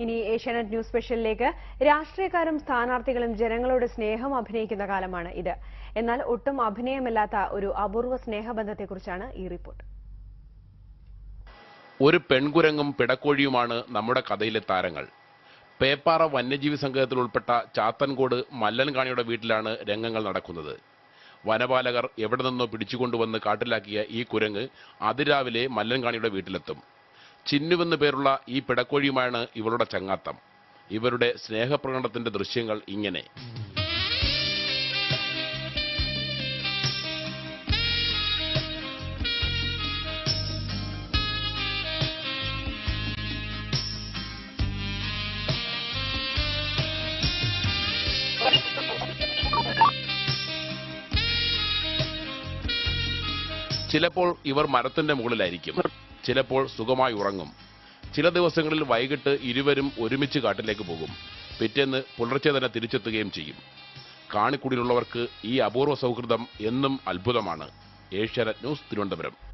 ഇനി ഏഷ്യാനെറ്റ് ന്യൂസ് സ്പെഷ്യലിലേക്ക്. രാഷ്ട്രീയക്കാരും സ്ഥാനാർത്ഥികളും ജനങ്ങളോട് സ്നേഹം അഭിനയിക്കുന്ന കാലമാണ് ഇത്. എന്നാൽ ഒട്ടും അഭിനയമില്ലാത്ത ഒരു അപൂർവ സ്നേഹബന്ധത്തെക്കുറിച്ചാണ് ഈ റിപ്പോർട്ട്. ഒരു പെൺകുരങ്ങും പിടക്കോഴിയുമാണ് നമ്മുടെ കഥയിലെ താരങ്ങൾ. പേപ്പാറ വന്യജീവി സംഘത്തിൽ ഉൾപ്പെട്ട ചാത്തൻകോട് മല്ലൻകാണിയുടെ വീട്ടിലാണ് രംഗങ്ങൾ നടക്കുന്നത്. വനപാലകർ എവിടെ നിന്നോ പിടിച്ചുകൊണ്ടുവന്ന് കാട്ടിലാക്കിയ ഈ കുരങ്ങ് അതിരാവിലെ മല്ലൻകാണിയുടെ വീട്ടിലെത്തും. ചിന്നുവെന്ന് പേരുള്ള ഈ പിടക്കോഴിയുമാണ് ഇവളുടെ ചങ്ങാത്തം. ഇവരുടെ സ്നേഹപ്രകടനത്തിന്റെ ദൃശ്യങ്ങൾ ഇങ്ങനെ. ചിലപ്പോൾ ഇവർ മരത്തിന്റെ മുകളിലായിരിക്കും, ചിലപ്പോൾ സുഖമായി ഉറങ്ങും. ചില ദിവസങ്ങളിൽ വൈകിട്ട് ഇരുവരും ഒരുമിച്ച് കാട്ടിലേക്ക് പോകും. പിറ്റേന്ന് പുലർച്ചെ തന്നെ തിരിച്ചെത്തുകയും ചെയ്യും. കാണിക്കുടിയിലുള്ളവർക്ക് ഈ അപൂർവ സൗഹൃദം എന്നും അത്ഭുതമാണ്. ഏഷ്യാനെറ്റ് ന്യൂസ്, തിരുവനന്തപുരം.